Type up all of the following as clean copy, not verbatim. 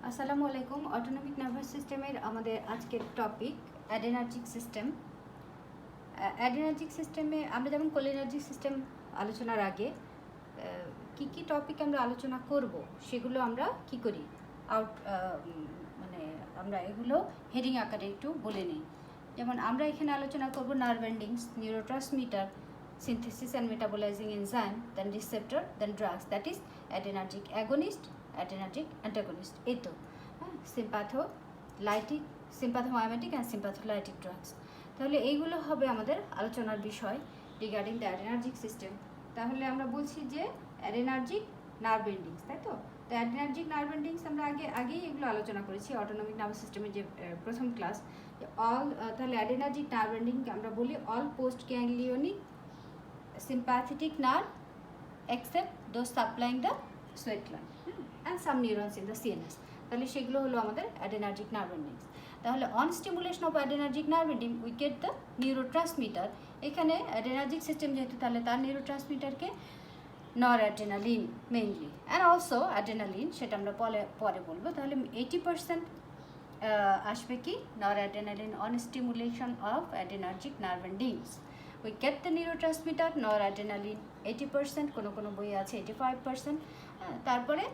আসসালামু আলাইকুম। Autonomic nervous সিস্টেমের আমাদের আজকের টপিক অ্যাডেনার্জিক সিস্টেম। অ্যাডেনার্জিক সিস্টেমে আমরা যেমন কোলিনার্জিক সিস্টেম আলোচনার আগে কি কি টপিক আমরা আলোচনা করব সেগুলো আমরা কি করি মানে আমরা এগুলো হেডিং আকারে একটু বলে নিই। যেমন আমরা এখানে আলোচনা করব nerve endings, neurotransmitter, synthesis and metabolizing enzyme, then receptor, then drugs, that is adrenergic agonist, adrenergic antagonist. এই তো sympathomimetic and sympatholytic drugs. তাহলে এইগুলো হবে আমাদের আলোচনার বিষয় রিগার্ডিং দ্য অ্যাড্রেনার্জিক সিস্টেম। তাহলে আমরা বলছি যে অ্যাড্রেনার্জিক নার্ভ এন্ডিংস, তাই তো অ্যাড্রেনার্জিক নার্ভ এন্ডিংস আমরা আগেই এগুলো আলোচনা করেছি অটোনমিক নার্ভাস সিস্টেমের যে প্রথম ক্লাস। তাহলে অ্যাড্রেনার্জিক নার্ভ এন্ডিং আমরা বলি all post ganglionic sympathetic nerve except those supplying the sweat gland and some neurons in the CNS. তাহলে সেগুলো হলো আমাদের adrenergic nerve endings। তাহলে on stimulation of adrenergic nerve ending we get the neurotransmitter। এখানে adrenergic system যেহেতু তাহলে তার নিউরোট্রান্সমিটারকে noradrenaline mainly and also adrenaline, সেটা আমরা পরে বলবো। তাহলে 80% আসবে কি noradrenaline on stimulation of adrenergic nerve endings। We get the neurotransmitter noradrenaline 80%, কোনো বইয়ে আছে 85%। তারপরে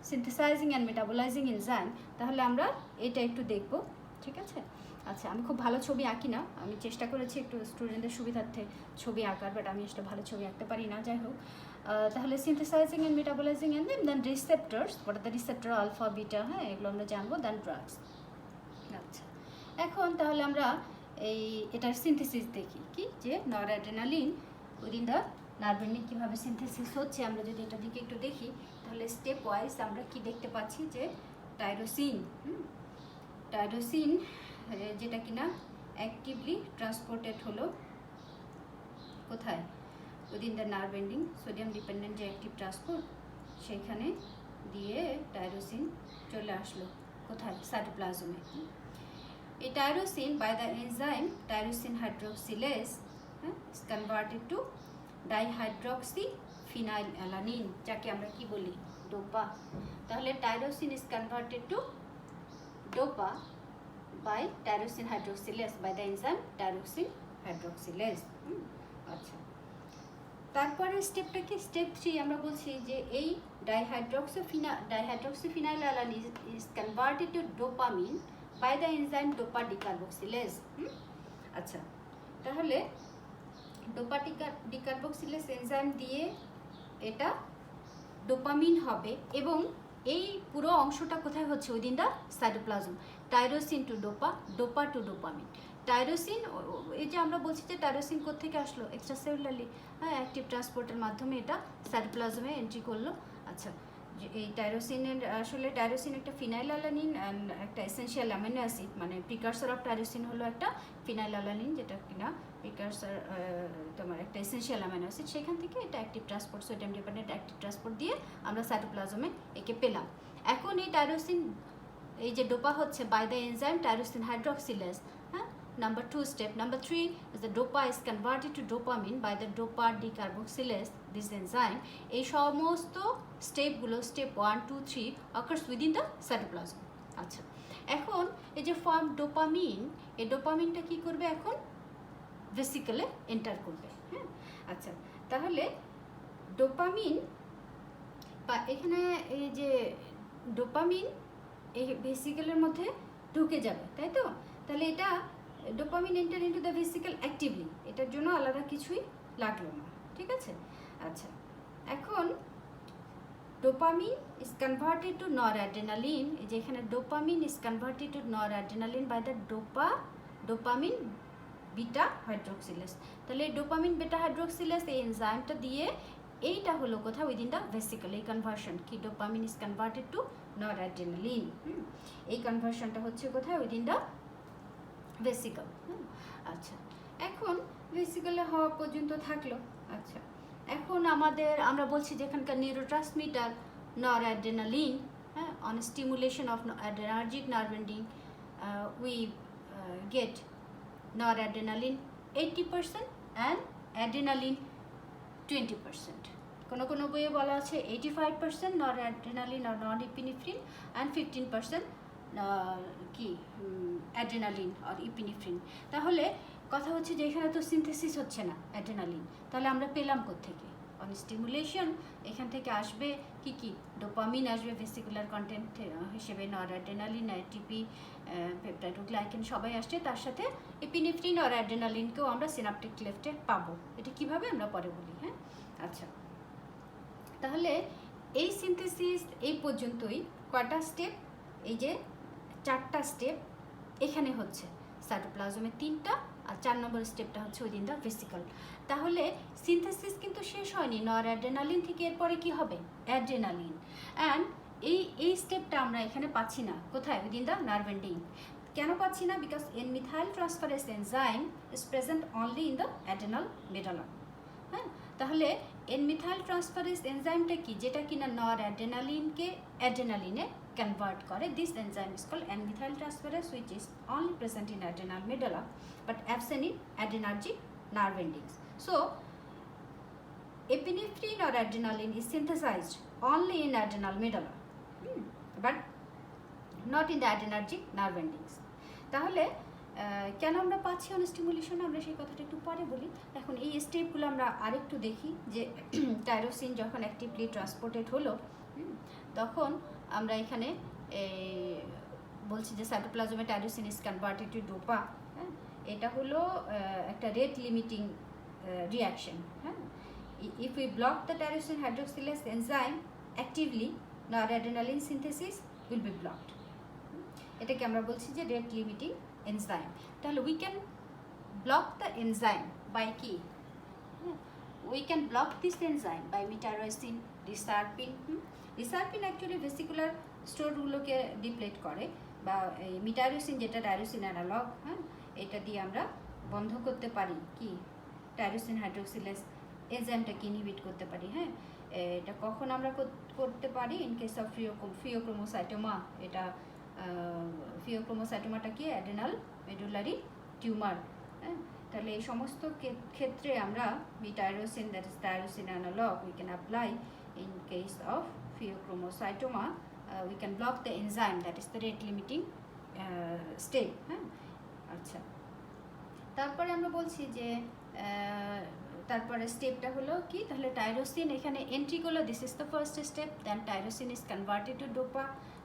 synthesizing and metabolizing enzyme, তাহলে আমরা এটা একটু দেখব, ঠিক আছে? আচ্ছা, আমি খুব ভালো ছবি আঁকি না, আমি চেষ্টা করেছি একটু স্টুডেন্টদের সুবিধার্থে ছবি আঁকার, বাট আমি আসলে ভালো ছবি আঁকতে পারি না, যাই হোক। তাহলে synthesizing and metabolizing enzyme, then receptors, what are the receptor alpha beta, হ্যাঁ এগুলো আমরা জানবো, then drugs। আচ্ছা, এখন তাহলে আমরা এটার সিনথেসিস দেখি কি যে noradrenaline within the nerve ending কীভাবে সিনথেসিস হচ্ছে। আমরা যদি এটার দিকে একটু দেখি তাহলে স্টেপ ওয়াইজ আমরা কি দেখতে পাচ্ছি যে টাইরোসিন যেটা কিনা অ্যাক্টিভলি ট্রান্সপোর্টেড হলো কোথায়, within the nerve ending sodium dependent যে অ্যাক্টিভ ট্রান্সপোর্ট, সেইখানে দিয়ে টাইরোসিন চলে আসলো কোথায়, সাইটোপ্লাজমে। A tyrosine by the enzyme tyrosine hydroxylase is converted to dihydroxyphenylalanine, যাকে আমরা কি বলি, ডোপা। তাহলে tyrosine is converted to dopa by tyrosine hydroxylase by the enzyme tyrosine hydroxylase। আচ্ছা, তারপরে স্টেপটা কি, স্টেপ 3 আমরা বলছি যে এই dihydroxyphenylalanine is converted to dopamine by the enzyme dopa decarboxylase। আচ্ছা, তাহলে ডোপা ডিকার্বক্সিলেজ এনজাইম দিয়ে এটা ডোপামিন হবে, এবং এই পুরো অংশটা কোথায় হচ্ছে, within the cytoplasm. Tyrosine to dopa, dopa to dopamine. Tyrosine, এই যে আমরা বলছি যে টাইরোসিন কোত্থেকে আসলো, এক্সট্রাসেলুলারলি, হ্যাঁ অ্যাক্টিভ ট্রান্সপোর্টের মাধ্যমে এটা সাইটোপ্লাজমে এন্ট্রি করলো। আচ্ছা, এই টাইরোসিনের আসলে টাইরোসিন একটা ফিনাইলঅ্যালানিন অ্যান্ড একটা এসেনশিয়াল অ্যামিনো অ্যাসিড, মানে প্রিকারসর অফ টাইরোসিন হলো একটা ফিনাইলঅ্যালানিন, যেটা কিনা প্রিকারসর তোমার একটা এসেনশিয়াল অ্যামিনো অ্যাসিড, সেখান থেকে এটা active transport, sodium dependent active transport দিয়ে আমরা সাইটোপ্লাজমে একে পেলাম। এখন এই টাইরোসিন, এই যে ডোপা হচ্ছে বাই দ্য এনজাইম টাইরোসিন হাইড্রোক্সিলেজ, হ্যাঁ number 2 step. Number 3 is the dopa is converted to dopamine by the dopa decarboxylase, this enzyme। এই সমস্ত স্টেপগুলো, step 1 2 3 occurs within the cytoplasm। আচ্ছা, এখন এই যে ফর্ম ডোপামিন, এই ডোপামিনটা কি করবে, এখন ভেসিকলে এন্টার করবে, হ্যাঁ। আচ্ছা, তাহলে ডোপামিন বা এখানে এই যে ডোপামিন এই ভেসিকলের মধ্যে ঢুকে যাবে, তাই তো? তাহলে এটা dopamine enter into the vesicle actively, এটার জন্য আলাদা কিছুই লাগলো না, ঠিক আছে? আচ্ছা, এখন dopamine is converted to noradrenaline, এই যে এখানে dopamine is converted to noradrenaline by the dopamine beta hydroxylase. তাহলে ডোপামিন বিটা হাইড্রোক্সিলেজ এই এনজাইমটা দিয়ে এইটা হলো কোথায়, উইদিন দ্য ভেসিকল। এই কনভার্সন কি, dopamine is converted to noradrenaline, এই কনভার্সনটা হচ্ছে কোথায়, উইদিন দ্য ভেসিকল। আচ্ছা, এখন ভেসিকলে হওয়া পর্যন্ত থাকলো। আচ্ছা, এখন আমরা বলছি যে এখানকার নিউরোট্রান্সমিটার নরঅ্যাড্রেনালিন, হ্যাঁ on stimulation of adrenergic nerve ending we get noradrenaline 80% and adrenaline 20%। কোনো কোনো বইয়ে বলা আছে 85% নর adrenaline R non epinephrine and 15% কি অ্যাড্রেনালিন আর ইপিনেফ্রিন। তাহলে কথা হচ্ছে যে এখানে তো সিনথেসিস হচ্ছে না অ্যাড্রেনালিন, তাহলে আমরা পেলাম কোত্থেকে? অন স্টিমুলেশন এখান থেকে আসবে কি কি, ডোপামিন আসবে ভেসিকুলার কন্টেন্ট হিসেবে, নর অ্যাড্রেনালিন, এটিপি, পেপটাইডোগ্লাইকেন সবাই আসছে, তার সাথে এপিনেফ্রিন আর অ্যাড্রেনালিনকেও আমরা সিনাপটিক ক্লেফটে পাবো। এটা কিভাবে আমরা পরে বলি। হ্যাঁ, আচ্ছা, তাহলে এই সিনথেসিস এই পর্যন্তই কয়টা স্টেপ? এই যে 4টা স্টেপ এখানে হচ্ছে, সাইটোপ্লাজমে 3টা, আর 4 নম্বর স্টেপটা হচ্ছে উইদিন দ্য ভেসিকল। তাহলে সিনথেসিস কিন্তু শেষ হয়নি, নর অ্যাড্রেনালিন থেকে এরপরে কি হবে? অ্যাড্রেনালিন। অ্যান্ড এই স্টেপটা আমরা এখানে পাচ্ছি না, কোথায়? Within the nerve ending. কেন পাচ্ছি না? Because N methyl transferase enzyme is present only in the adrenal medulla. হ্যাঁ, তাহলে এন মিথাইল ট্রান্সফারেজ এনজাইমটা কি? যেটা কিনা নর অ্যাড্রেনালিনকে অ্যাড্রেনালিনে কনভার্ট করে। This enzyme is called N methyltransferase which is only present in adrenal medulla but absent in adrenergic nerve endings. So epinephrine or adrenaline is synthesized only in adrenal medulla, but not in the adrenergic nerve endings. তাহলে কেন আমরা পাচ্ছি on stimulation, আমরা সেই কথাটা একটু পরে বলি। এখন এই স্টেপগুলো আমরা আরেকটু দেখি যে টাইরোসিন যখন অ্যাক্টিভলি ট্রান্সপোর্টেড হলো, তখন আমরা এখানে বলছি যে সাইটোপ্লাজমে tyrosine is converted to dopa. হ্যাঁ, এটা হলো একটা রেট লিমিটিং রিয়াকশন। হ্যাঁ, if we block the tyrosine hydroxylase enzyme actively, noradrenaline synthesis will be blocked. এটাকে আমরা বলছি যে রেট লিমিটিং এনজাইম। তাহলে we can block the enzyme by কি? We can block this enzyme by metyrosine, reserpine. Reserpine actually vesicular স্টোরগুলোকে deplete করে, বা এই মিটারোসিন যেটা টাইরোসিন অ্যানালগ, হ্যাঁ, এটা দিয়ে আমরা বন্ধ করতে পারি কি? টাইরোসিন হাইড্রোক্সিলেজ এনজাইমটাকে ইনহিবিট করতে পারি। হ্যাঁ, এটা কখন আমরা করতে পারি? In case of phaeochromocytoma. এটা ফিওক্রোমোসাইটোমাটা কি? Adrenal medullary tumour. হ্যাঁ, তাহলে এই সমস্ত ক্ষেত্রে আমরা metyrosine, that is tyrosine analogue, we can apply in case of phaeochromocytoma. We can block the enzyme, that is the rate limiting step. হ্যাঁ, আচ্ছা, তারপরে আমরা বলছি যে তারপরে স্টেপটা হলো কি? তাহলে টাইরোসিন এখানে এন্ট্রি করলো, this is the first step. Then tyrosine is converted to dopa,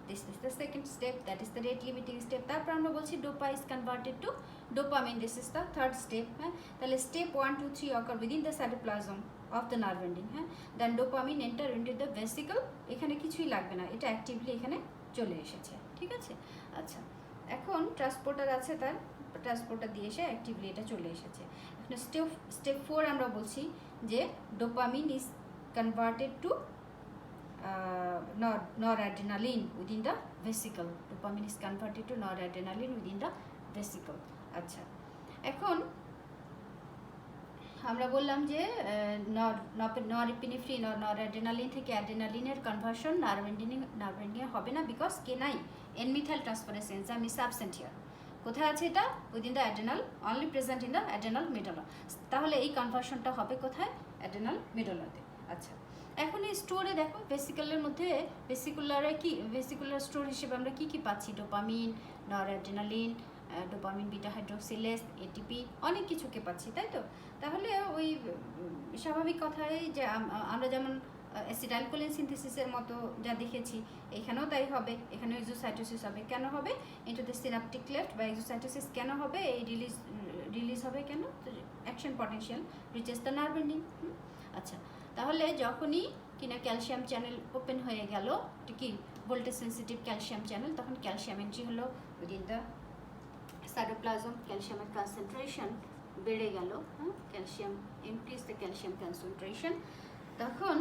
this is the second step, that is the rate limiting step. তারপর আমরা বলছি dopa is converted to dopamine, this is the third step. হ্যাঁ, তাহলে step 1, 2, 3 occur within the cytoplasm of the nerve ending. হ্যাঁ, then dopamine enter into the vesicle. এখানে কিছুই লাগবে না, এটা অ্যাক্টিভলি এখানে চলে এসেছে। ঠিক আছে, আচ্ছা, এখন ট্রান্সপোর্টার আছে, তার ট্রান্সপোর্টার দিয়ে এসে অ্যাক্টিভলি এটা চলে এসেছে। এখন স্টেপ 4 আমরা বলছি যে dopamine is converted to noradrenaline within the vesicle. Dopamine is converted to noradrenaline within the vesicle. আচ্ছা, এখন আমরা বললাম যে নরএপিনেফ্রিন আর নরঅ্যাড্রেনালিন থেকে অ্যাড্রেনালিনের কনভার্সন নার্ভ এন্ডিংয়ে হবে না, বিকজ কে নাই? N methyl transferase enzyme is absent here. কোথায় আছে এটা? Within the adrenal, only present in the adrenal medulla. তাহলে এই কনভার্সনটা হবে কোথায়? অ্যাড্রেনাল মেডুলাতে। আচ্ছা, এখন এই স্টোরে দেখো, ভেসিকুলার মধ্যে ভেসিকুলারে কি, ভেসিকুলার স্টোর হিসেবে আমরা কি কি পাচ্ছি? Dopamine, noradrenaline, dopamine, beta hydroxylase, ATP, অনেক কিছুকে পাচ্ছি, তাই তো? তাহলে ওই স্বাভাবিক কথাই যে আমরা যেমন অ্যাসিটাইলকোলিন সিনথেসিসের মতো যা দেখেছি, এখানেও তাই হবে। এখানে এক্সোসাইটোসিস হবে। কেন হবে? ইনটু দ্য সিনাপটিক ক্লেফট বা এক্সোসাইটোসিস কেন হবে? এই রিলিজ হবে কেন? Action potential reaches the nerve ending. আচ্ছা, তাহলে যখনই কিনা ক্যালসিয়াম চ্যানেল ওপেন হয়ে গেল, কি ভোল্টেজ সেন্সিটিভ ক্যালসিয়াম চ্যানেল, তখন ক্যালসিয়াম এন্ট্রি হলো উইদিন দ্য সাইটোপ্লাজম, ক্যালসিয়ামের কনসেন্ট্রেশন বেড়ে গেল। হ্যাঁ, calcium increase the calcium concentration. তখন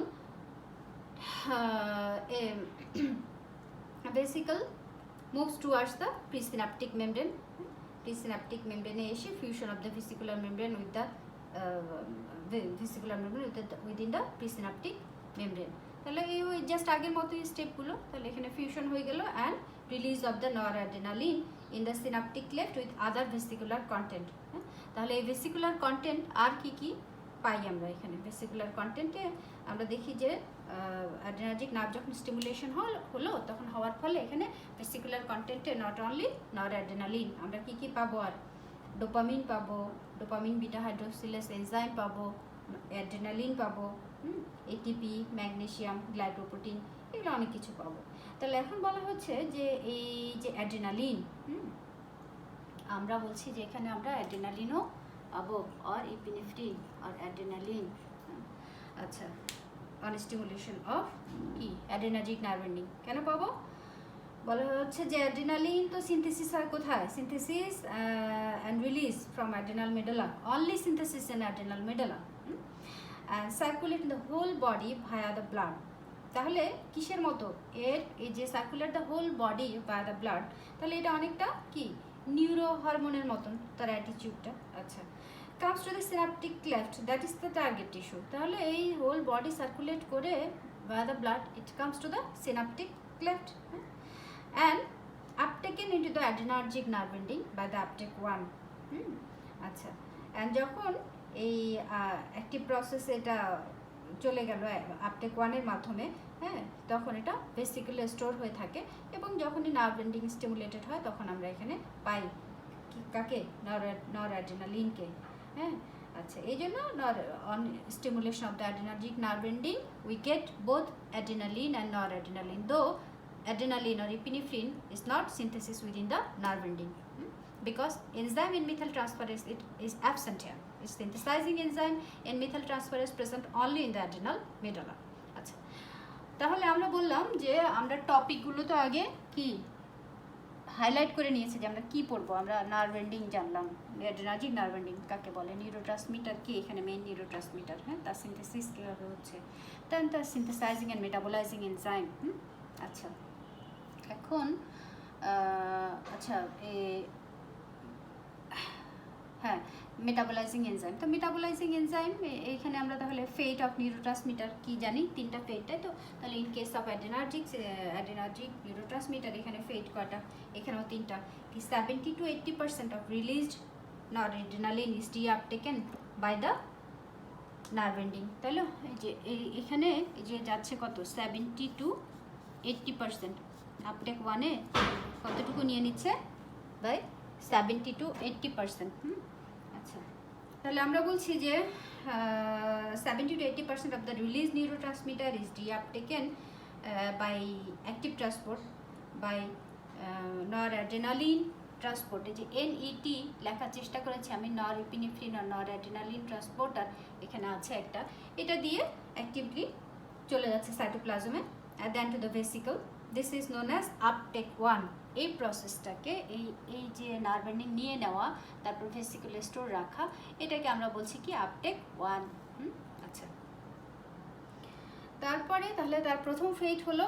vesicle moves towards the presynaptic membrane. Presynaptic মেমব্রেনে এসে fusion of the vesicular membrane with the vesicular membrane within the presynaptic membrane. তাহলে এই ওই জাস্ট আগের মতোই স্টেপগুলো। তাহলে এখানে ফিউশন হয়ে গেল and release of the noradrenaline in the synaptic cleft with other vesicular content. হ্যাঁ, তাহলে এই ভেসিকুলার কন্টেন্ট আর কি কি পাই আমরা এখানে? ভেসিকুলার কন্টেন্টে আমরা দেখি যে অ্যাড্রেনার্জিক নার্ভ যখন স্টিমুলেশন হলো তখন হওয়ার ফলে এখানে ভেসিকুলার কন্টেন্টে নট অনলি নর অ্যাড্রেনালিন, আমরা কি কি পাবো আর ডোপামিন পাবো, ডোপামিন বিটা হাইড্রোক্সিলেস এনজাইম পাবো, অ্যাড্রেনালিন পাবো, এটিপি, ম্যাগনেসিয়াম, গ্লাইকোপ্রোটিন, এগুলো অনেক কিছু পাবো। তাহলে এখন বলা হচ্ছে যে এই যে অ্যাড্রেনালিন, আমরা বলছি যে এখানে আমরা অ্যাড্রেনালিনও পাবো আর ইপিনেফ্রিন আর অ্যাড্রেনালিন। আচ্ছা, অন স্টিমুলেশন অফ কি অ্যাড্রেনার্জিক নার্ভ এন্ডিং কেন পাবো? বলা হচ্ছে যে অ্যাড্রেনালিন তো সিনথেসিস হয় কোথায়? Synthesis and release from adrenal medulla, only synthesis in adrenal medulla, and circulate in the whole body via the blood. তাহলে কিসের মতো? এই যে circulate the whole body via the blood, তাহলে এটা অনেকটা কি নিউরো হরমোনের মতন তার অ্যাটিটিউডটা। আচ্ছা, comes to the synaptic cleft, that is the target tissue. তাহলে এই হোল বডি সার্কুলেট করে via the blood, it comes to the synaptic cleft and uptaken into the adrenergic nerve ending by the uptake 1. আচ্ছা, and যখন এই active process এটা চলে গেল uptake 1 এর মাধ্যমে, হ্যাঁ, তখন এটা ভেসিকুলার স্টোর হয়ে থাকে এবং যখনই নার্ভ এন্ডিং স্টিমুলেটেড হয় তখন আমরা এখানে পাই কাকে? নর অ্যাড্রেনালিনকে। হ্যাঁ, আচ্ছা, এই জন্য on stimulation of the adrenergic nerve ending we get both adrenaline and নর অ্যাড্রেনালিন, দো adrenaline or epinephrine is not synthesis within the nerve ending because enzyme in methyl transferase it is absent here. Is synthesizing enzyme in methyl transferase present only in the adrenal medulla. আচ্ছা, তাহলে আমরা বললাম যে আমরা টপিকগুলো তো আগে কি হাইলাইট করে নিয়েছি যে আমরা কি পড়বো। আমরা নার্ভ এন্ডিং জানলাম, অ্যাড্রেনার্জিক নার্ভ এন্ডিং কাকে বলে, নিউরোট্রান্সমিটার কি এখানে মেইন নিউরোট্রান্সমিটার, হ্যাঁ, তার সিনথেসিস কীভাবে হচ্ছে, দেন তার সিনথেসাইজিং অ্যান্ড মেটাবোলাইজিং এনজাইম। আচ্ছা, এখন আচ্ছা হ্যাঁ, মেটাবোলাইজিং এনজাইম। তো মেটাবোলাইজিং এনজাইম এইখানে আমরা তাহলে ফেট অফ নিউরোট্রান্সমিটার কি জানি? 3টা ফেট, তাই তো? তাহলে in case of adrenergic neurotransmitter এখানে ফেট কটা? এখানেও 3টা। কি 70 to 80% of released noradrenaline is reuptaken by the nerve ending. তাহলে এই যে এখানে এই যে যাচ্ছে কত? 70 to 80%। আপটেক 1-এ কতটুকু নিয়ে নিচ্ছে? By 70 to 80%। আচ্ছা, তাহলে আমরা বলছি যে 70 to 80% of the released neurotransmitter is deuptaken by active transport by noradrenaline transport। এই যে NET লেখার চেষ্টা করেছি আমি, নর ইপিনেফ্রিন আর নর অ্যাড্রেনালিন ট্রান্সপোর্টার এখানে আছে একটা, এটা দিয়ে অ্যাক্টিভলি চলে যাচ্ছে সাইটোপ্লাজমে and then to the vesicle. This is known as uptake 1. এই প্রসেসটাকে এই যে নার্ভ এন্ডিং নিয়ে নেওয়া তারপর ভেসিকুলার স্টোর রাখা, এটাকে আমরা বলছি কি আপটেক 1। আচ্ছা, তারপরে তাহলে তার প্রথম ফেট হলো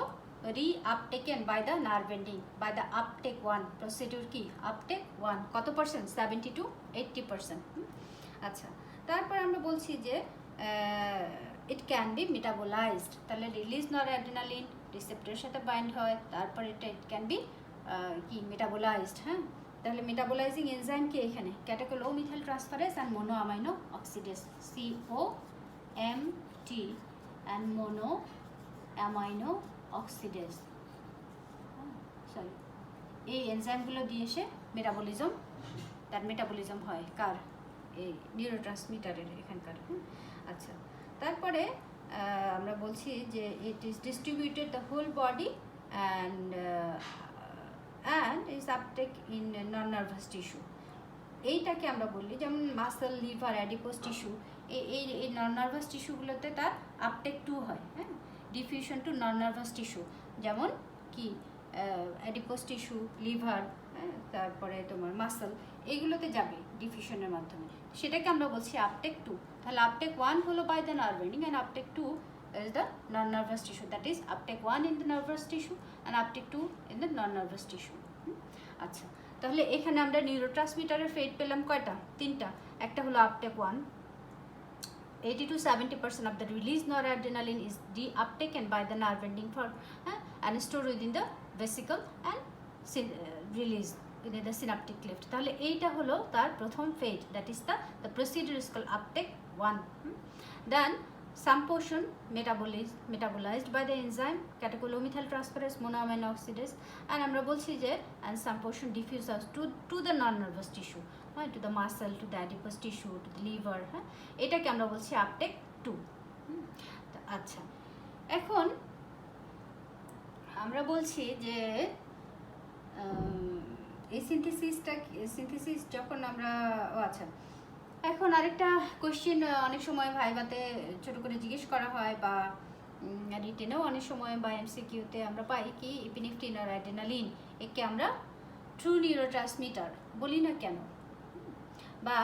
reuptaken by the nerve ending by the uptake 1 procedure. কি আপটেক 1 কত পার্সেন্ট? 70 to 80%। আচ্ছা, তারপর আমরা বলছি যে ইট ক্যান বি মেটাবোলাইজড। তাহলে রিলিজ নরঅ্যাড্রেনালিন রিসেপ্টরের সাথে বাইন্ড হয়, তারপর এটা ইট ক্যান বি কি মেটাবোলাইজড। হ্যাঁ, তাহলে মেটাবোলাইজিং এনজাইম কি এখানে? Catechol O methyl transferase and mono amino oxidase, COMT and mono amino oxidase. Sorry, এই এনজাইমগুলো দিয়ে এসে মেটাবলিজম, তার মেটাবলিজম হয় কার? এই নিউরোট্রান্সমিটারের এখানকার। আচ্ছা, তারপরে আমরা বলছি যে it is distributed the whole body and is uptake in non nervous tissue. এইটাকে আমরা বলি যেমন মাসল, লিভার, অ্যাডিপোজ টিস্যু, এই নন নার্ভাস টিস্যুগুলোতে তার আপটেক 2 হয়। হ্যাঁ, ডিফিউশন টু নন নার্ভাস টিস্যু, যেমন কি অ্যাডিপোজ টিস্যু, লিভার, তারপরে তোমার মাসল, এইগুলোতে যাবে ডিফিউশনের মাধ্যমে, সেটাকে আমরা বলছি আপটেক 2। তাহলে আপটেক 1 হলো by the nerve ending and uptake 2 is the non-nervous tissue, that is uptake 1 in the nervous tissue and uptake 2 in the non-nervous tissue. আচ্ছা, তাহলে এখানে আমরা নিউরোট্রান্সমিটারের ফেট পেলাম কয়টা? 3টা। একটা হলো uptake 1, 80 to 70% of the released noradrenaline is de-uptaken by the nerve ending for and stored within the vesicle and released within the synaptic cleft. তাহলে এইটা হলো তার প্রথম ফেট, that is the procedure is called uptake 1. Then some portion metabolized by the enzyme catecholomethyltransferase monoamine oxidase, and আমরা বলছি যে and some portion diffuses to the non-nervous tissue, to the muscle, to the adipose tissue, to the liver, হ্যাঁ, এটাকে আমরা বলছি uptake 2। আচ্ছা, এখন আমরা বলছি যে এই সিনথেসিস যখন আমরা আচ্ছা, এখন আরেকটা কোশ্চেন অনেক সময় ভাইভাতে ছোট করে জিজ্ঞেস করা হয় বা রিটেনেও অনেক সময় বা এমসিকিউতে আমরা পাই কি ইপিনেফ্রিন আর অ্যাড্রেনালিন একে আমরা ট্রু নিউরোট্রান্সমিটার বলি না কেন, বা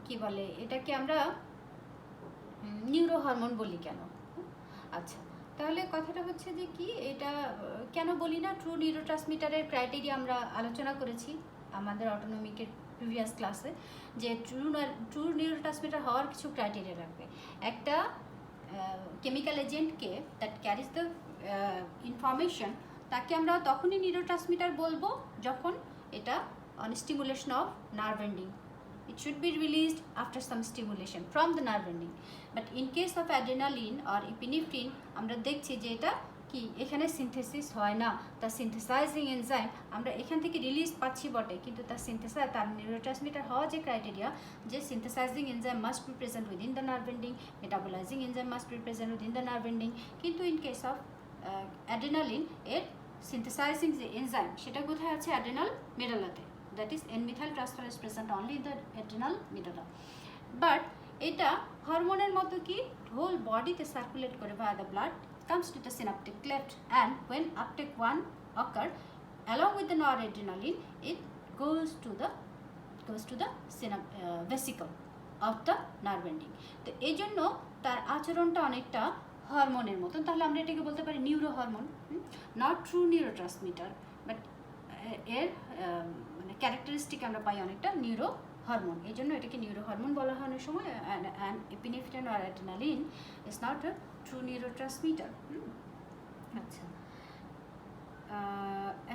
কি বলে এটাকে আমরা নিউরো হরমোন বলি কেন। আচ্ছা, তাহলে কথাটা হচ্ছে যে কি এটা কেন বলি না, ট্রু নিউরোট্রান্সমিটারের ক্রাইটেরিয়া আমরা আলোচনা করেছি আমাদের অটোনমিকের প্রিভিয়াস ক্লাসে, যে ট্রু নিউরোট্রান্সমিটার হওয়ার কিছু ক্রাইটেরিয়া রাখবে। একটা কেমিক্যাল এজেন্টকে দ্যাট ক্যারিজ দ্য ইনফরমেশন, তাকে আমরা তখনই নিউরোট্রান্সমিটার বলবো যখন এটা on stimulation of nerve ending, it should be released after some stimulation from the nerve ending. But in case of adrenaline or epinephrine আমরা দেখছি যে এটা কি এখানে সিনথেসিস হয় না, তার সিনথেসাইজিং এনজাইম আমরা এখান থেকে রিলিজ পাচ্ছি বটে, কিন্তু তার নিউরোট্রান্সমিটার হওয়া যে ক্রাইটেরিয়া, যে synthesising enzyme must be present within the nerve ending, metabolising enzyme must be present within the nerve ending. কিন্তু ইন কেস অফ অ্যাড্রেনালিন এর সিনথেসাইজিং যে এনজাইম সেটা কোথায় আছে, অ্যাড্রেনাল মেডালাতে, that is N-methyl transfer is present only in the adrenal medulla. But এটা হরমোনের মতো কি হোল বডিতে সার্কুলেট করে via the blood, comes to the synaptic cleft, and when uptake 1 occur along with the noradrenaline, it goes to the vesicle of the nerve ending. তো এই জন্য তার আচরণটা অনেকটা হরমোনের মতো, তাহলে আমরা এটাকে বলতে পারি neuro hormone, not true neurotransmitter, but এর মানে ক্যারেক্টারিস্টিক আমরা পাই অনেকটা নিউরো হরমোন, এই জন্য এটাকে নিউরো হরমোন বলা হয় অনেক সময়। অ্যান্ড এপিনেফ্রিন আর adrenaline is not a true neurotransmitter. আচ্ছা,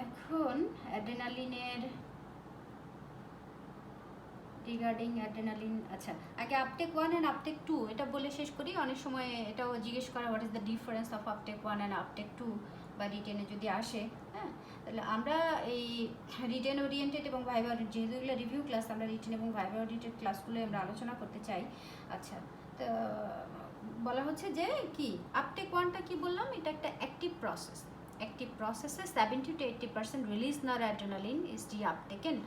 এখন অ্যাড্রেনালিনের রিগার্ডিং অ্যাড্রেনালিন, আচ্ছা আগে আপটেক 1 অ্যান্ড আপটেক 2 এটা বলে শেষ করি। অনেক সময় এটাও জিজ্ঞেস করা what is the difference of uptake 1 and uptake 2 বা রিটেনে যদি আসে, হ্যাঁ, তাহলে আমরা এই রিটেন ওরিয়েন্টেড এবং ভাইভা, যেহেতু এগুলো রিভিউ ক্লাস, আমরা রিটেন এবং ভাইভা ওরিয়েন্টেড ক্লাসগুলো আমরা আলোচনা করতে চাই। আচ্ছা, তো বলা হচ্ছে যে কি আপটেক 1টা কি বললাম, এটা একটা অ্যাক্টিভ প্রসেস। অ্যাক্টিভ প্রসেসে 70 to 80% release noradrenaline is uptaken,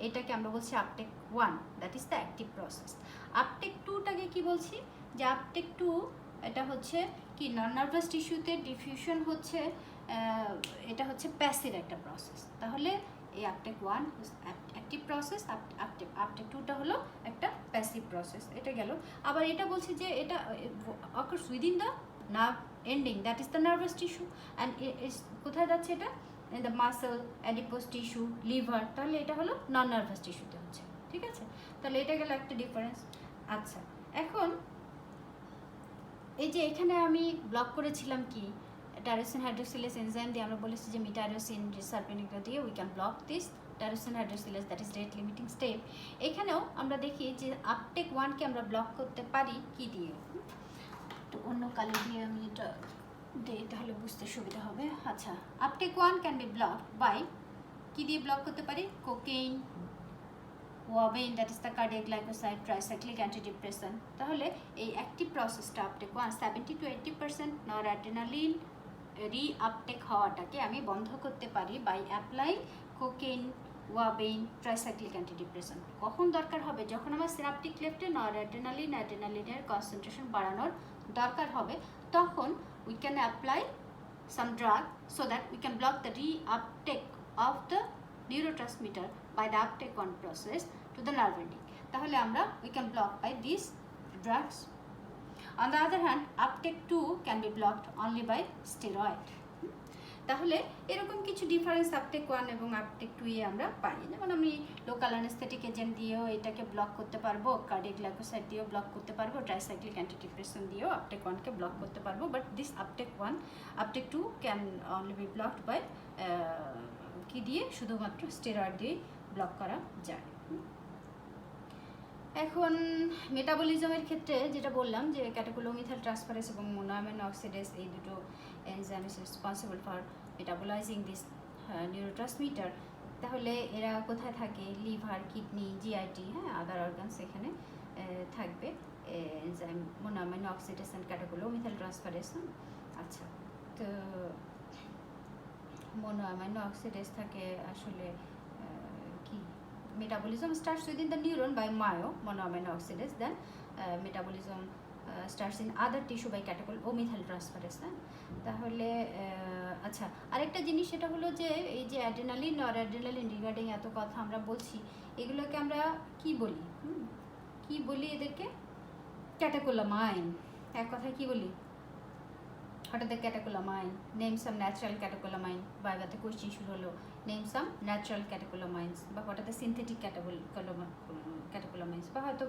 এটাকে আমরা বলছি uptake 1, that is the active process. Uptake 2টাকে কি বলছি, যে আপটেক 2 এটা হচ্ছে কি নার্ভাস টিস্যুতে ডিফিউশন হচ্ছে, এটা হচ্ছে প্যাসিভ একটা প্রসেস। তাহলে এই আপটেক 1 অ্যাক্টিভ প্রসেস, আপটেক 2টা হলো একটা প্যাসিভ প্রসেস, এটা গেল। আবার এটা বলছি যে এটা occurs within the nerve ending, that is the nervous tissue, and কোথায় যাচ্ছে এটা, in the muscle, adipose tissue, liver, তাহলে এটা হলো নন নার্ভাস টিস্যুতে হচ্ছে, ঠিক আছে। তাহলে এটা গেল একটা ডিফারেন্স। আচ্ছা, এখন এই যে এখানে আমি ব্লক করেছিলাম কি টাইরোসিন হাইড্রোক্সিলেজ এনজাইম দিয়ে, আমরা বলেছি যে মিটাইরোসিন রিসারপেনিকা দিয়ে we can block this tyrosine hydroxylase, that is rate limiting step. এখানেও আমরা দেখি যে আপটেক 1কে আমরা ব্লক করতে পারি কি দিয়ে, তো অন্য কালে দিয়ে আমি এটা দিই তাহলে বুঝতে সুবিধা হবে। আচ্ছা, uptake 1 can be block by কি দিয়ে ব্লক করতে পারি, cocaine, ouabain, that is the cardiac glycoside, tricyclic antidepressant. তাহলে এই অ্যাক্টিভ প্রসেসটা আপটেক 1 70 to 80% নরঅ্যাড্রেনালিন রিআপটেক হওয়াটাকে আমি বন্ধ করতে পারি by apply cocaine, ouabain, tricyclic antidepressant. কখন দরকার হবে, যখন আমার সিনাপটিক ক্লেফটে অ্যাড্রেনালিনের কনসেন্ট্রেশন বাড়ানোর দরকার হবে, তখন we can apply some drug so that we can block the reuptake of the neurotransmitter by the uptake 1 process to the nerve ending. তাহলে আমরা we can block by these drugs. On the other hand, uptake 2 can be blocked only by steroid. তাহলে এরকম কিছু difference uptake 1 এবং uptake 2 এ আমরা পাই। যেমন আমি local anaesthetic agent দিয়েও এটাকে ব্লক করতে পারবো, কার্ডিয়াক গ্লাইকোসাইড দিয়েও ব্লক করতে পারবো, ট্রাইসাইক্লিক অ্যান্টিডিপ্রেসেন্ট দিয়েও আপটেক 1কে ব্লক করতে পারবো, but this uptake 2 can only be blocked by কি দিয়ে, শুধুমাত্র স্টেরয়েড দিয়ে ব্লক করা যায়। এখন মেটাবলিজমের ক্ষেত্রে যেটা বললাম যে ক্যাটাকোলোমিথাল ট্রান্সফারেস এবং মোনোঅ্যামিনো অক্সিডেজ এই দুটো enzyme is responsible for metabolising this neurotransmitter. তাহলে এরা কোথায় থাকে? লিভার, কিডনি, জিআইটি, হ্যাঁ, আদার অর্গানস এখানে থাকবে এনজাইম মোনোঅ্যামিনো অক্সিডেজ অ্যান্ড ক্যাটাকোলোমিথাল ট্রান্সফারেস। আচ্ছা, তো মোনোঅ্যামিনো অক্সিডেজ থাকে আসলে কি? Metabolism starts within the neuron by monoamino oxidase, then metabolism starts in other tissue by catechol-O-methyl transferase। তাহলে আচ্ছা, আরেকটা জিনিস সেটা হলো যে এই যে অ্যাড্রেনালিন আর অ্যাড্রেনালিন রিগার্ডিং এত কথা আমরা বলছি, এগুলোকে আমরা কি বলি? কি বলি এদেরকে? ক্যাটাকোলামাইন। এক কথায় কি বলি? What are the catecholamine? Name some natural catecholamine. বায়োতে কোশ্চেন শুরু হলো, name some natural catecholamines, বা what are the synthetic catecholamines, বা হয়তো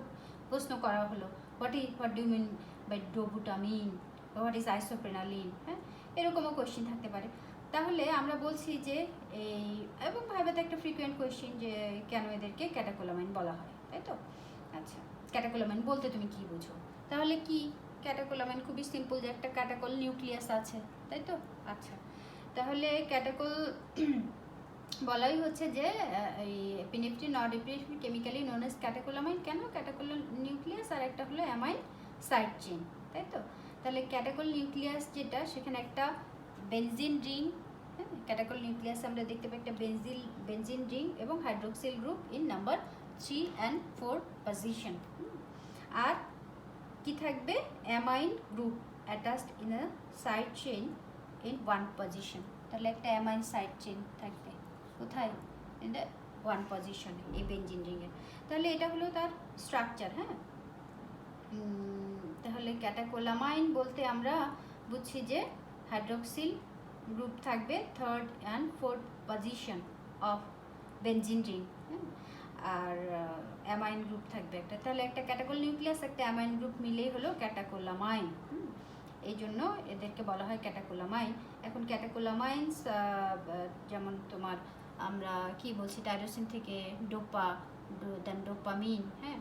প্রশ্ন করা হলো what do you mean by dobutamine, বা what is isoprenaline, হ্যাঁ, এরকমও কোশ্চেন থাকতে পারে। তাহলে আমরা বলছি যে এই, এবং ভাইভাতে একটা ফ্রিকোয়েন্ট কোশ্চেন যে কেন এদেরকে ক্যাটাকোলামাইন বলা হয়, তাই তো? আচ্ছা, ক্যাটাকোলামাইন বলতে তুমি কি বুঝো? তাহলে কি ক্যাটাকোলামাইন? খুবই সিম্পল, যে একটা ক্যাটাকল নিউক্লিয়াস আছে, তাই তো? আচ্ছা, তাহলে ক্যাটাকল বলাই হচ্ছে যে এই এপিনেফ্রিন নন এপিনেফ্রিন কেমিক্যালি নোন এজ ক্যাটাকোলামাইন। কেন? ক্যাটাকল নিউক্লিয়াস আর একটা হলো অ্যামাইন সাইড চেইন, তাই তো? তাহলে ক্যাটাকল নিউক্লিয়াস যেটা, সেখানে একটা বেনজিন রিং, হ্যাঁ, ক্যাটাকল নিউক্লিয়াস আমরা দেখতে পাই একটা বেনজিন রিং এবং hydroxyl group in number 3 and 4 position. আর কি থাকবে? Amine group attached in a side chain in 1 position. তাহলে একটা অ্যামাইন সাইড চেইন থাকবে কোথায়? ইন দ্য 1 পজিশন, এই বেনজিন রিংয়ের। তাহলে এটা হলো তার স্ট্রাকচার, হ্যাঁ। তাহলে ক্যাটাকোলামাইন বলতে আমরা বুঝছি যে হাইড্রোক্সিল গ্রুপ থাকবে 3rd and 4th position of benzene ring, আর অ্যামাইন গ্রুপ থাকবে একটা। তাহলে একটা ক্যাটাকল নিউক্লিয়াস একটা অ্যামাইন গ্রুপ মিলেই হলো ক্যাটাকোলামাইন। এই জন্য এদেরকে বলা হয় ক্যাটাকোলামাইন। এখন ক্যাটাকোলামাইনস যেমন তোমার আমরা কি বলছি, টাইরোসিন থেকে ডোপা, দেন ডোপামিন, হ্যাঁ,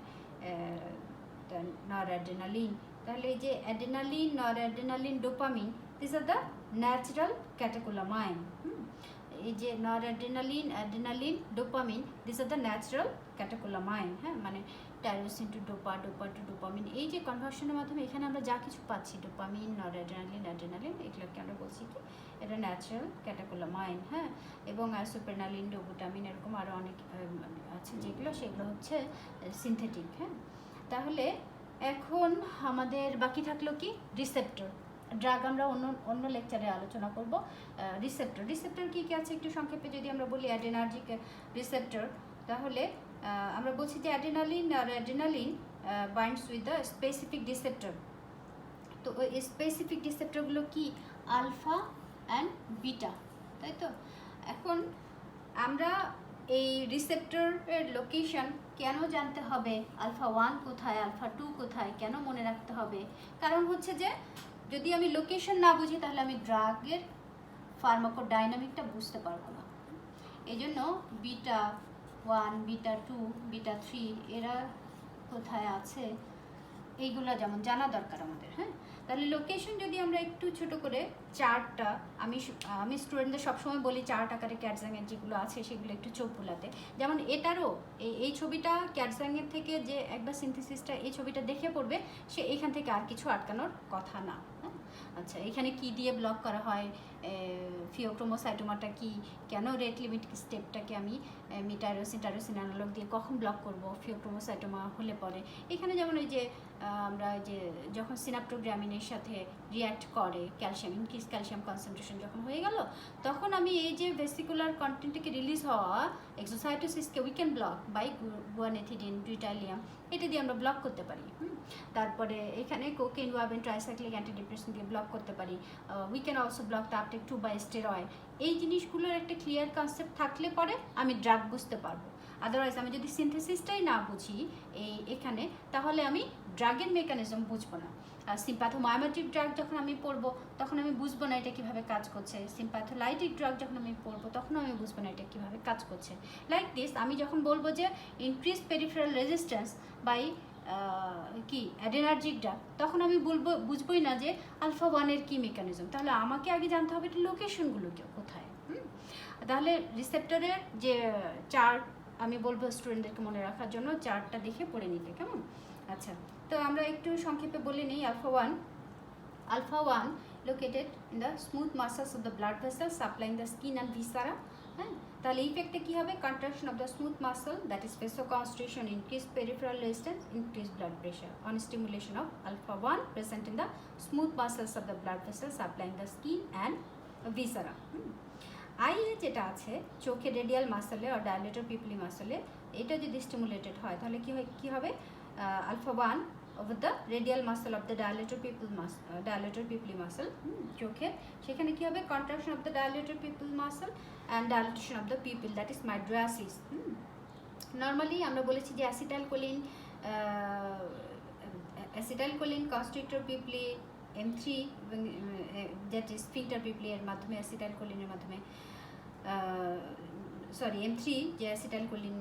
দেন নরঅ্যাড্রেনালিন। তাহলে এই যে adrenaline, noradrenaline, dopamine, this are the natural catecholamine. এই যে noradrenaline, adrenaline, dopamine, this are the natural catecholamine, হ্যাঁ, মানে tyrosine to dopa, dopa to dopamine, এই যে কনভার্সনের মাধ্যমে এখানে আমরা যা কিছু পাচ্ছি, ডোপামিন, নরঅ্যাড্রেনালিন, অ্যাড্রেনালিন, এগুলোকে আমরা বলছি কি? এটা ন্যাচারাল ক্যাটাকোলামাইন, হ্যাঁ। এবং আইসোপ্রেনালিন, ডোবুটামিন, এরকম আরও অনেক আছে যেগুলো, সেগুলো হচ্ছে সিনথেটিক, হ্যাঁ। তাহলে এখন আমাদের বাকি থাকলো কি? রিসেপ্টর। ড্রাগ আমরা অন্য লেকচারে আলোচনা করব। রিসেপ্টর কী কী আছে একটু সংক্ষেপে যদি আমরা বলি। অ্যাড্রেনার্জিক রিসেপ্টর, তাহলে আমরা বলছি যে অ্যাড্রেনালিন আর adrenaline binds with the specific receptor. তো ওই স্পেসিফিক রিসেপ্টরগুলো কি? আলফা অ্যান্ড বিটা, তাই তো? এখন আমরা এই রিসেপ্টরের লোকেশন কেন জানতে হবে? আলফা 1 কোথায়, আলফা 2 কোথায়, কেন মনে রাখতে হবে? কারণ হচ্ছে যে যদি আমি লোকেশন না বুঝি তাহলে আমি ড্রাগের ফার্মাকোডাইনামিকটা বুঝতে পারবো না। এই জন্য বিটা 1, বিটা 2, বিটা 3 এরা কোথায় আছে এইগুলো যেমন জানা দরকার আমাদের, হ্যাঁ। তাহলে লোকেশন যদি আমরা একটু ছোট করে চার্টটা, আমি স্টুডেন্টদের সবসময় বলি চার্ট আকারে ক্যাটজাংয়ের যেগুলো আছে সেগুলো একটু চোখ বোলাতে। যেমন এটারও এই ছবিটা ক্যাটজাংয়ের থেকে যে একবার সিনথেসিসটা এই ছবিটা দেখে পড়বে, সে এখান থেকে আর কিছু আটকানোর কথা না, হ্যাঁ। আচ্ছা, এখানে কি দিয়ে ব্লক করা হয়, ফিওক্রোমোসাইটোমাটা কি, কেন রেট লিমিট স্টেপটাকে আমি টাইরোসিন অ্যানালগ দিয়ে কখন ব্লক করব ফিওক্রোমোসাইটোমা হলে পরে। এখানে যেমন ওই যে আমরা যে যখন সিনাপ্টোগ্রামিনের সাথে রিঅ্যাক্ট করে ক্যালসিয়াম, ইনক্রিজ ক্যালসিয়াম কনসেন্ট্রেশন যখন হয়ে গেল, তখন আমি এই যে ভেসিকুলার কন্টেন্ট থেকে রিলিজ হওয়া এক্সোসাইটোসিসকে we can block by guanethidine, bretylium, এটা দিয়ে আমরা ব্লক করতে পারি। তারপরে এখানে কোকেন, ওয়াবেন, ট্রাইসাইক্লিক অ্যান্টিডিপ্রেসেন্ট দিয়ে ব্লক করতে পারি। We can also block the uptake two by steroid. এই জিনিসগুলোর একটা ক্লিয়ার কনসেপ্ট থাকলে পরে আমি ড্রাগ বুঝতে পারবো। আদারওয়াইজ আমি যদি সিনথেসিসটাই না বুঝি এখানে, তাহলে আমি ড্রাগের মেকানিজম বুঝবো না। আর সিম্প্যাথোমাইমেটিক ড্রাগ যখন আমি পড়বো তখন আমি বুঝবো না এটা কীভাবে কাজ করছে। সিম্প্যাথোলাইটিক ড্রাগ যখন আমি পড়বো তখন আমি বুঝবো না এটা কীভাবে কাজ করছে। লাইক দিস, আমি যখন বলবো যে ইনক্রিজ পেরিফেরাল রেজিস্ট্যান্স বাই কি অ্যাডেনার্জিক ড্রাগ, তখন আমি বুঝবোই না যে আলফা 1-এর কী মেকানিজম। তাহলে আমাকে আগে জানতে হবে এটা লোকেশনগুলো কোথায়। তাহলে রিসেপ্টরের যে চার্ট আমি বলবো স্টুডেন্টদেরকে মনে রাখার জন্য, চার্টটা দেখে পড়ে নিতে, কেমন? আচ্ছা, তো আমরা একটু সংক্ষেপে বলে নিই। Alpha 1 located in the smooth muscles of the blood vessels supplying the skin and viscera. হ্যাঁ, তাহলে ইফেক্টে কী হবে? Contraction of the smooth muscle, that is vasoconstriction, increased peripheral resistance, increased blood pressure on stimulation of alpha 1 present in the smooth muscles of the blood vessels supplying the skin and viscera. আইয়ে যেটা আছে চোখে radial মাসলে আর ডায়ালেটর পিপলি মাসলে, এটা যদি stimulated হয় তাহলে কি হবে? Alpha 1 over the radial muscle of the dilator pupil muscle, চোখে, সেখানে কি হবে? contraction of the dilator pupil muscle and dilatation of the pupil, that is mydriasis. Normally আমরা বলেছি যে অ্যাসিটাইলকোলিন কনস্ট্রিক্টর পিপলি M3 এবং দ্যাট ইজ স্ফিংটার পিপলি এর মাধ্যমে, অ্যাসিটাইলকোলিনের মাধ্যমে, M3 যে অ্যাসিটাইলকোলিন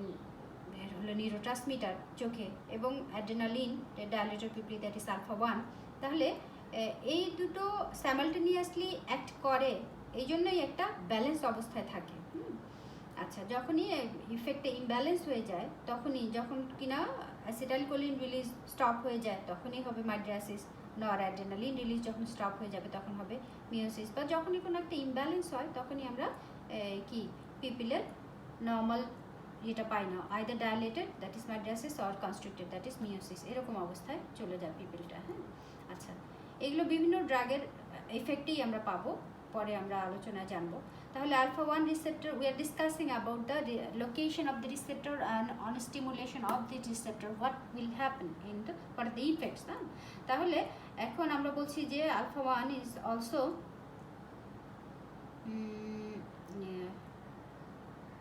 হলো নিউরোট্রান্সমিটার চোখে, এবং অ্যাড্রেনালিন ডায়ালেটর পিপলি, দ্যাট ইজ আলফা 1। তাহলে এই দুটো স্যামালটেনিয়াসলি অ্যাক্ট করে, এই জন্যই একটা ব্যালেন্স অবস্থায় থাকে। আচ্ছা, যখনই ইফেক্টে ইমব্যালেন্স হয়ে যায়, তখনই যখন কিনা অ্যাসিটাইলকোলিন রিলিজ স্টপ হয়ে যায় তখনই হবে মাইড্রিয়াসিস, নর অ্যাড্রেনালিন রিলিজ যখন স্টপ হয়ে যাবে তখন হবে মিওসিস। বা যখনই কোনো একটা ইমব্যালেন্স হয় তখনই আমরা কি পিপিলের নর্মাল যেটা পাই না, either dilated that is mydriasis or constricted that is meiosis, এরকম অবস্থায় চলে যায় পিপিলটা। হ্যাঁ, আচ্ছা, এগুলো বিভিন্ন ড্রাগের এফেক্টেই আমরা পাবো, পরে আমরা আলোচনায় জানবো। তাহলে alpha 1 receptor, we are discussing about the location of the receptor and on stimulation of the receptor what will happen in the for the effects. তাহলে এখন আমরা বলছি যে আলফা 1 ইজ অলসো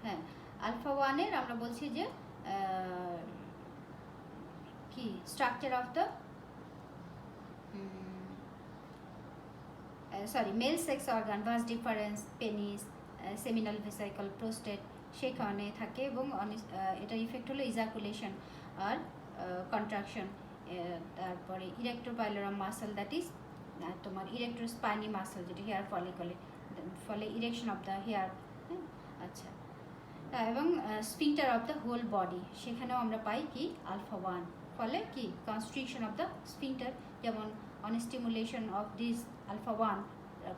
হ্যাঁ, আলফা 1-এর আমরা বলছি যে কি structure of the male sex organ, vas deferens, penis, seminal vesicle, prostate সেখানে থাকে, এবং এটার ইফেক্ট হলো ইজাকুলেশন আর কন্ট্রাকশন। তারপরে ইরেক্টোপাইলোরাম মাসল, দ্যাট ইজ তোমার ইরেক্টোস্পাইনি মাসল, যেটা হেয়ার ফলিকলে, ফলে ইরেকশন অফ দ্য হেয়ার। হ্যাঁ, আচ্ছা, এবং sphincter of the whole body, সেখানেও আমরা পাই কি আলফা 1, ফলে কি কনস্ট্রিকশন অফ দ্য স্ফিংটার, যেমন on stimulation of this alpha 1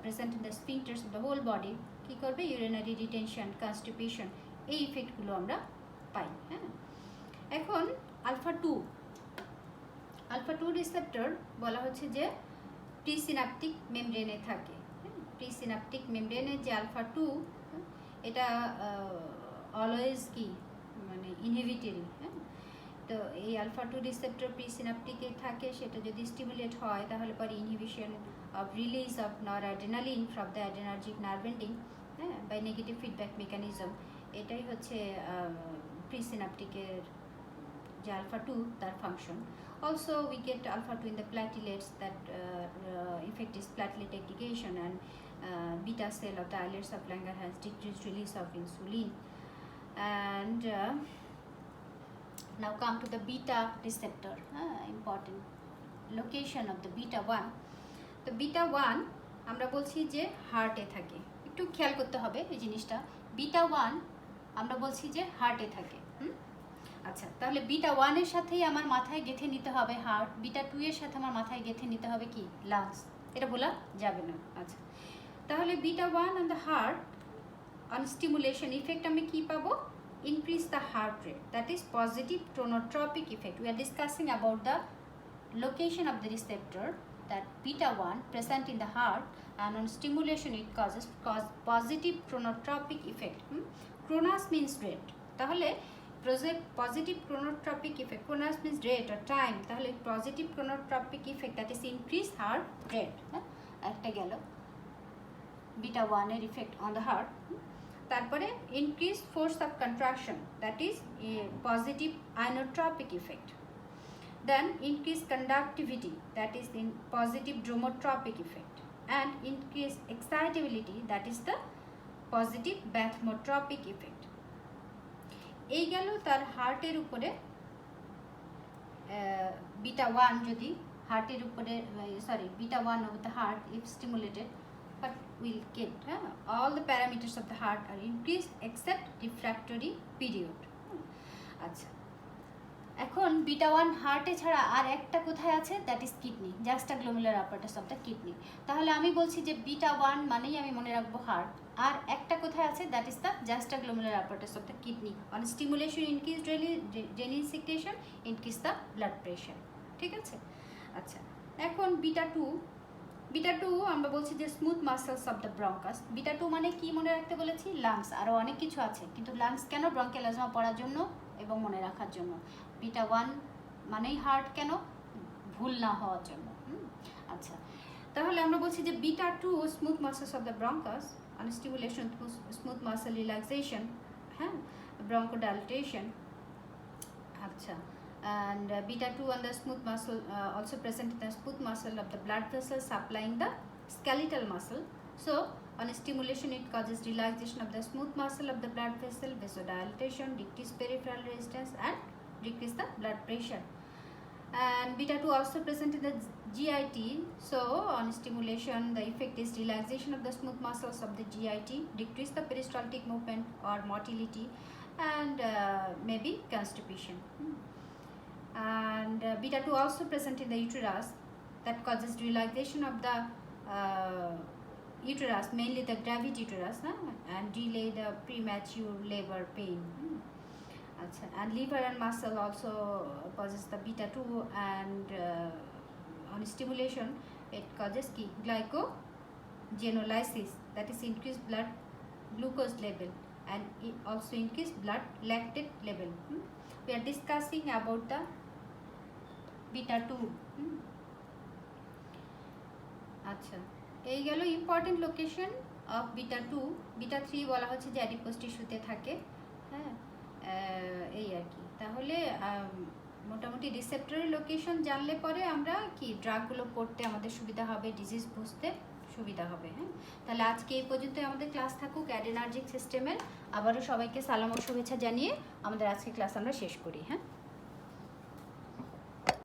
present in the sphincters of the whole body কী করবে? ইউরিনারি রিটেনশন, কনস্টিপেশন, এই ইফেক্টগুলো আমরা পাই। হ্যাঁ, এখন আলফা 2 রিসেপ্টর বলা হচ্ছে যে প্রিসিনাপটিক মেমব্রেনে থাকে। প্রিসিনাপটিক মেমব্রেনে যে আলফা 2, এটা অলওয়েজ কি মানে ইনহিবিটরি। হ্যাঁ, তো এই আলফা 2 রিসেপ্টর প্রিসিনাপটিকে থাকে, সেটা যদি স্টিমুলেট হয় তাহলে পরে inhibition of release of noradrenaline from the adrenergic nerve ending, হ্যাঁ, বাই নেগেটিভ ফিডব্যাক মেকানিজম, এটাই হচ্ছে প্রিসিনাপটিকের যে আলফা 2 তার function. Also we get alpha 2 in the platelets, that effect is platelet aggregation, and beta cell of the islets of Langerhans decreased release of insulin. And now come to the beta receptor, important location of the beta 1. তো beta 1 আমরা বলছি যে হার্টে থাকে, একটু খেয়াল করতে হবে এই জিনিসটা। beta 1 আমরা বলছি যে হার্টে থাকে। আচ্ছা, তাহলে বিটা 1-এর সাথেই আমার মাথায় গেঁথে নিতে হবে হার্ট, বিটা 2-এর সাথে আমার মাথায় গেঁথে নিতে হবে কি লাংস, এটা বলা যাবে না। আচ্ছা, তাহলে beta 1 on the heart on stimulation effect আমি কি পাবো? Increase the heart rate, that is positive tonotropic effect. We are discussing about the location of the receptor, that beta 1 present in the heart, and on stimulation it cause positive chronotropic effect. Chronos means rate, তাহলে positive chronotropic effect, chronos means rate or time, তাহলে positive chronotropic effect, that is increase heart rate। একটা গেল beta 1 এর effect on the heart। তারপরে increase force of contraction, that is positive inotropic effect. Then increase conductivity, that is in positive dromotropic effect, and increase excitability, that is the positive bathmotropic effect. এই গেল তার হার্টের উপরে beta 1 যদি হার্টের উপরে beta 1 of the heart if stimulated what will get, all the parameters of the heart are increased except refractory period। আচ্ছা, এখন বিটা 1 হার্টে ছাড়া আর একটা কোথায় আছে, that is kidney, juxtaglomerular apparatus of the kidney. তাহলে আমি বলছি যে বিটা 1 মানেই আমি মনে রাখবো হার্ট, আর একটা কোথায় আছে, that is the juxtaglomerular apparatus of the kidney. On stimulation increase renin secretion, increase the blood pressure. ঠিক আছে। আচ্ছা, এখন বিটা 2 আমরা বলছি যে smooth muscles of the bronchus. Beta 2 মানে কি মনে রাখতে বলেছি, লাংস, আরও অনেক কিছু আছে, কিন্তু লাংস কেন, ব্রঙ্কিয়াল অ্যাজমা পড়ার জন্য এবং মনে রাখার জন্য। বিটা 1 মানেই হার্ট, কেন, ভুল না হওয়ার জন্য। আচ্ছা, তাহলে আমরা বলছি যে beta 2 smooth muscles of the bronchus on stimulation smooth muscle relaxation, হ্যাঁ, ব্রঙ্কোডাইলেশন। আচ্ছা, and beta 2 and the smooth muscle also present in the smooth muscle of the blood vessels supplying the skeletal muscle. So on stimulation it causes relaxation of the smooth muscle of the blood vessel, vasodilatation, decrease peripheral resistance and decrease the blood pressure. And beta 2 also present in the GIT. So on stimulation the effect is relaxation of the smooth muscles of the GIT, decrease the peristaltic movement or motility, and maybe constipation. And beta 2 also present in the uterus, that causes relaxation of the uterus, mainly the gravid uterus, and delay the premature labor pain. And liver and muscle also causes the beta 2, and on stimulation it causes glycogenolysis, that is increased blood glucose level, and it also increased blood lactate level. We are discussing about the beta 2। আচ্ছা, এই গেল important location of beta 2। Beta 3 বলা হচ্ছে যে adipose টিস্যুতে থাকে, হ্যাঁ, এই আর কি। তাহলে মোটামুটি রিসেপ্টরের লোকেশন জানলে পরে আমরা কি ড্রাগগুলো পড়তে আমাদের সুবিধা হবে, ডিজিজ বুঝতে সুবিধা হবে। হ্যাঁ, তাহলে আজকে এই পর্যন্ত আমাদের ক্লাস থাকুক অ্যাড্রেনার্জিক সিস্টেমের। আবারও সবাইকে সালাম ও শুভেচ্ছা জানিয়ে আমাদের আজকে ক্লাস আমরা শেষ করি। হ্যাঁ।